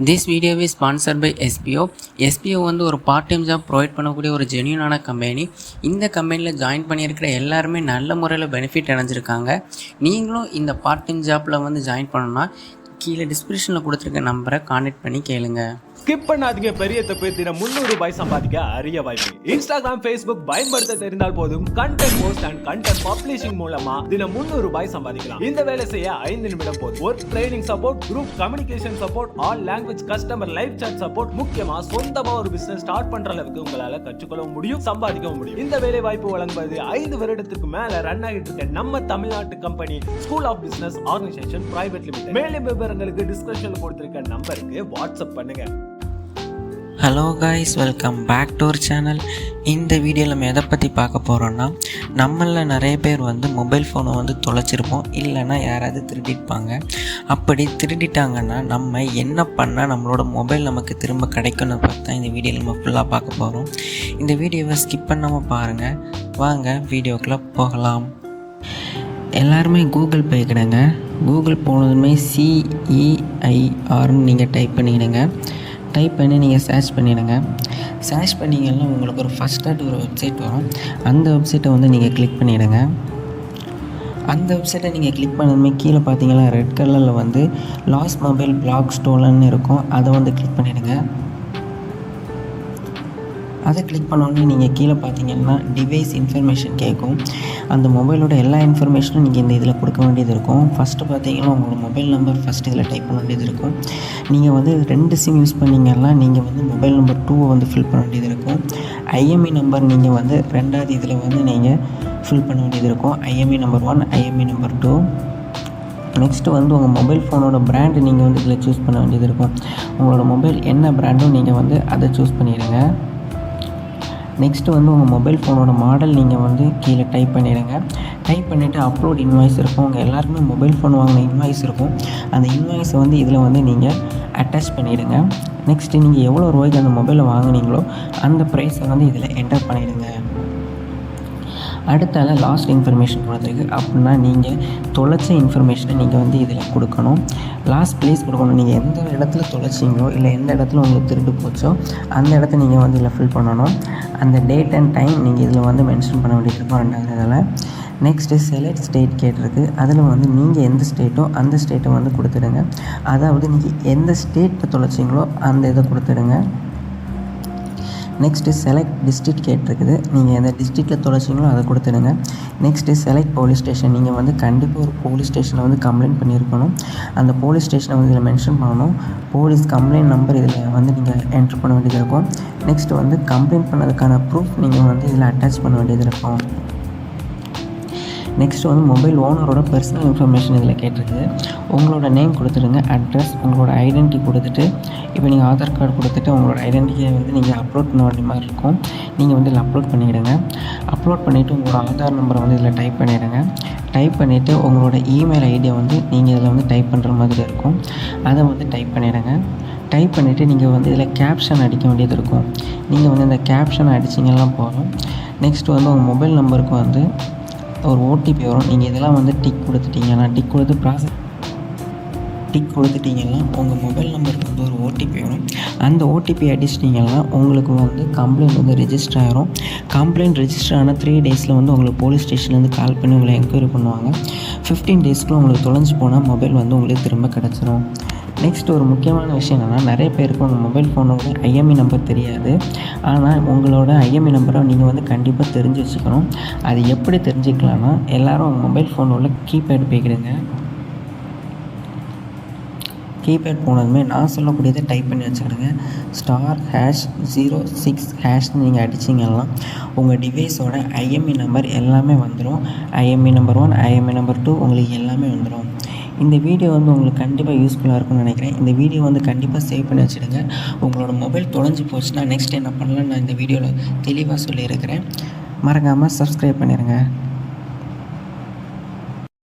This video is sponsored by SPO. SPO வந்து ஒரு part time job provide பண்ணக்கூடிய ஒரு ஜென்யூனான கம்பெனி. இந்த கம்பெனியில் ஜாயின் பண்ணியிருக்கிற எல்லாருமே நல்ல முறையில் பெனிஃபிட் அடைஞ்சிருக்காங்க. நீங்களும் இந்த பார்ட் டைம் ஜாப்பில் வந்து ஜாயின் பண்ணணும்னா கீழே டிஸ்கிரிப்ஷனில் கொடுத்துருக்க நம்பரை கான்டாக்ட் பண்ணி கேளுங்க. ஸ்கிப் பண்ணாதீங்க. பெரிய தப்பு. தினம் 300 ரூபாய் சம்பாதிக்க அரிய வாய்ப்பு. இன்ஸ்டாகிராம், ஃபேஸ்புக் பயன்படுத்த தெரிந்தால் போதும் content post and content publishing மூலமா தினம் 300 ரூபாய் சம்பாதிக்கலாம். இந்த வேலை செய்ய 5 நிமிடம் போதும். Work training support, group communication support, all language customer live chat support, முக்கியமா சொந்தமா ஒரு பிசினஸ் ஸ்டார்ட் பண்ற அளவுக்கு உங்களால கற்றுக்கொள்ள முடியும், சம்பாதிக்கவும் முடியும். இந்த வேலை வாய்ப்பு வழங்குவது 5 வருடத்துக்கு மேல ரன் ஆகிட்டு இருக்க நம்ம தமிழ்நாட்டு company school of business organisation private limited. மேலும் விவரங்களுக்கு டிஸ்கிரிப்ஷன்ல கொடுத்திருக்க நம்பருக்கு வாட்ஸ்அப் பண்ணுங்க. Hello guys, welcome back to our channel. இந்த வீடியோவில் நம்ம எதை பற்றி பார்க்க போகிறோன்னா, நம்மளில் நிறைய பேர் வந்து மொபைல் ஃபோனை வந்து தொலைச்சிருப்போம், இல்லைன்னா யாராவது திருடிப்பாங்க. அப்படி திருடிட்டாங்கன்னா நம்ம என்ன பண்ணால் நம்மளோட மொபைல் நமக்கு திரும்ப கிடைக்கும்னு பார்த்தா இந்த வீடியோவில் நம்ம ஃபுல்லாக பார்க்க போகிறோம். இந்த வீடியோவை ஸ்கிப் பண்ணாமல் பாருங்கள். வாங்க வீடியோக்குள்ளே போகலாம். எல்லாருமே கூகுள் போய்க்கிடுங்க. கூகுள் போனதுமே CEIRன்னு நீங்கள் டைப் பண்ணிக்கிடுங்க. டைப் பண்ணி நீங்கள் சர்ச் பண்ணிடுங்க. சர்ச் பண்ணிங்கன்னா உங்களுக்கு ஒரு ஃபஸ்ட்டாக ஒரு வெப்சைட் வரும். அந்த வெப்சைட்டை வந்து நீங்கள் கிளிக் பண்ணிவிடுங்க. அந்த வெப்சைட்டை நீங்கள் கிளிக் பண்ணதுமே கீழே பார்த்தீங்கன்னா ரெட் கலரில் வந்து லாஸ்ட் மொபைல் பிளாக் ஸ்டோலன்னு இருக்கும். அதை வந்து கிளிக் பண்ணிவிடுங்க. அதை கிளிக் பண்ணோடனே நீங்கள் கீழே பார்த்தீங்கன்னா டிவைஸ் இன்ஃபர்மேஷன் கேட்கும். அந்த மொபைலோட எல்லா இன்ஃபர்மேஷனும் நீங்கள் இந்த இதில் கொடுக்க வேண்டியது இருக்கும். ஃபஸ்ட்டு பார்த்தீங்கன்னா உங்களோட மொபைல் நம்பர் ஃபஸ்ட்டு இதில் டைப் பண்ண வேண்டியது இருக்கும். நீங்கள் வந்து 2 சிம் யூஸ் பண்ணிங்கன்னா நீங்கள் வந்து மொபைல் நம்பர் 2 வந்து ஃபில் பண்ண வேண்டியது இருக்கும். IMEI நம்பர் நீங்கள் வந்து 2வது இதில் வந்து நீங்கள் ஃபில் பண்ண வேண்டியது இருக்கும். IMEI number 1, IMEI number 2. Next வந்து உங்கள் மொபைல் ஃபோனோட பிராண்டு நீங்கள் வந்து இதில் சூஸ் பண்ண வேண்டியது இருக்கும். உங்களோட மொபைல் என்ன பிராண்டோ நீங்கள் வந்து அதை சூஸ் பண்ணிடுங்க. நெக்ஸ்ட்டு வந்து உங்கள் மொபைல் ஃபோனோட மாடல் நீங்கள் வந்து கீழே டைப் பண்ணிடுங்க. டைப் பண்ணிவிட்டு அப்லோட் இன்வாய்ஸ் இருக்கும். உங்கள் எல்லாருக்குமே மொபைல் ஃபோன் வாங்கின இன்வாய்ஸ் இருக்கும். அந்த இன்வாய்ஸை வந்து இதில் வந்து நீங்கள் அட்டாச் பண்ணிவிடுங்க. நெக்ஸ்ட்டு நீங்கள் எவ்வளோ ரூபாய்க்கு அந்த மொபைலை வாங்கினீங்களோ அந்த ப்ரைஸை வந்து இதில் என்டர் பண்ணிவிடுங்க. அடுத்தால லாஸ்ட் இன்ஃபர்மேஷன் கொடுத்துருக்கு. அப்படின்னா நீங்கள் தொலைச்ச இன்ஃபர்மேஷனை நீங்கள் வந்து இதில் கொடுக்கணும். லாஸ்ட் ப்ளேஸ் கொடுக்கணும். நீங்கள் எந்த இடத்துல தொலைச்சிங்களோ இல்லை எந்த இடத்துல உங்களுக்கு திருட்டு போச்சோ அந்த இடத்த நீங்கள் வந்து இதில் ஃபில் பண்ணணும். அந்த டேட் அண்ட் டைம் நீங்கள் இதில் வந்து மென்ஷன் பண்ண வேண்டியது இருக்கும் 2வது இதில். நெக்ஸ்ட்டு செலக்ட் ஸ்டேட் கேட்டிருக்கு. அதில் வந்து நீங்கள் எந்த ஸ்டேட்டோ அந்த ஸ்டேட்டை வந்து கொடுத்துடுங்க. அதாவது நீங்கள் எந்த ஸ்டேட்டை தொலைச்சிங்களோ அந்த இதை கொடுத்துடுங்க. நெக்ஸ்ட்டு செலக்ட் டிஸ்ட்ரிக்ட் கேட்டிருக்குது. நீங்கள் எந்த டிஸ்ட்ரிக்டில் தொலைச்சிங்களோ அதை கொடுத்துடுங்க. Next select police station. நீங்கள் வந்து கண்டிப்பாக ஒரு போலீஸ் ஸ்டேஷனை வந்து கம்ப்ளைண்ட் பண்ணியிருக்கணும். அந்த போலீஸ் ஸ்டேஷனை வந்து இதில் மென்ஷன் பண்ணணும். போலீஸ் கம்ப்ளைண்ட் நம்பர் இதில் வந்து நீங்கள் என்ட்ரு பண்ண வேண்டியது இருக்கும். நெக்ஸ்ட்டு வந்து கம்ப்ளைண்ட் பண்ணதுக்கான ப்ரூஃப் நீங்கள் வந்து இதில் அட்டாச் பண்ண வேண்டியது இருக்கும். நெக்ஸ்ட்டு வந்து மொபைல் ஓனரோட பர்சனல் இன்ஃபர்மேஷன் இதில் கேட்டிருக்குது. உங்களோட நேம் கொடுத்துடுங்க, அட்ரஸ், உங்களோட ஐடென்டிட்டி கொடுத்துட்டு, இப்போ நீங்கள் ஆதார் கார்டு கொடுத்துட்டு உங்களோட ஐடென்டிட்டியை வந்து நீங்கள் அப்லோட் பண்ண வேண்டிய மாதிரி இருக்கும். நீங்கள் வந்து இதில் அப்லோட் பண்ணிவிடுங்க. அப்லோட் பண்ணிவிட்டு உங்களோட ஆதார் நம்பரை வந்து இதில் டைப் பண்ணிவிடுங்க. டைப் பண்ணிவிட்டு உங்களோட இமெயில் ஐடியை வந்து நீங்கள் இதில் வந்து டைப் பண்ணுற மாதிரி இருக்கும். அதை வந்து டைப் பண்ணிவிடுங்க. டைப் பண்ணிவிட்டு நீங்கள் வந்து இதில் கேப்ஷன் அடிக்க வேண்டியது இருக்கும். நீங்கள் வந்து இந்த கேப்ஷன் அடிச்சிங்கெல்லாம் போதும். நெக்ஸ்ட்டு வந்து உங்கள் மொபைல் நம்பருக்கு வந்து ஒரு OTP வரும். நீங்கள் இதெல்லாம் வந்து டிக் கொடுத்துட்டீங்கன்னா டிக் கொடுத்துட்டிங்கன்னா உங்கள் மொபைல் நம்பருக்கு வந்து ஒரு OTP வரும். அந்த OTP அடிச்சிட்டிங்கன்னா உங்களுக்கு வந்து கம்ப்ளைண்ட் வந்து ரெஜிஸ்டர் ஆகிரும். கம்ப்ளைண்ட் ரெஜிஸ்டர் ஆன 3 டேஸில் வந்து உங்களுக்கு போலீஸ் ஸ்டேஷன்லேருந்து கால் பண்ணி உங்களை என்கொயரி பண்ணுவாங்க. 15 டேஸ்க்குள்ள உங்களுக்கு தொலைஞ்சு போனால் மொபைல் வந்து உங்களுக்கு திரும்ப கிடச்சிரும். நெக்ஸ்ட் ஒரு முக்கியமான விஷயம் என்னென்னா, நிறைய பேருக்கு உங்கள் மொபைல் ஃபோனோட IMEI நம்பர் தெரியாது. ஆனால் உங்களோட IMEI நம்பரை நீங்கள் வந்து கண்டிப்பாக தெரிஞ்சு வச்சுக்கணும். அது எப்படி தெரிஞ்சுக்கலான்னா, எல்லோரும் உங்கள் மொபைல் ஃபோனோட கீபேட் போய்க்கிடுங்க. கீபேட் போனதுமே நான் சொல்லக்கூடியதை டைப் பண்ணி வச்சுக்கிடுங்க. *#06# நீங்கள் அடிச்சிங்கன்னா உங்கள் டிவைஸோட IMEI நம்பர் எல்லாமே வந்துடும். IMEI நம்பர் 1, IMEI நம்பர் 2 உங்களுக்கு எல்லாமே வந்துடும். இந்த வீடியோ வந்து உங்களுக்கு கண்டிப்பாக யூஸ்ஃபுல்லாக இருக்கும்னு நினைக்கிறேன். இந்த வீடியோ வந்து கண்டிப்பாக சேவ் பண்ணி வச்சுடுங்க. உங்களோட மொபைல் தொலைஞ்சு போச்சுன்னா நெக்ஸ்ட் என்ன பண்ணலான்னு நான் இந்த வீடியோவில் தெளிவாக சொல்லியிருக்கிறேன். மறக்காமல் சப்ஸ்கிரைப் பண்ணிடுங்க.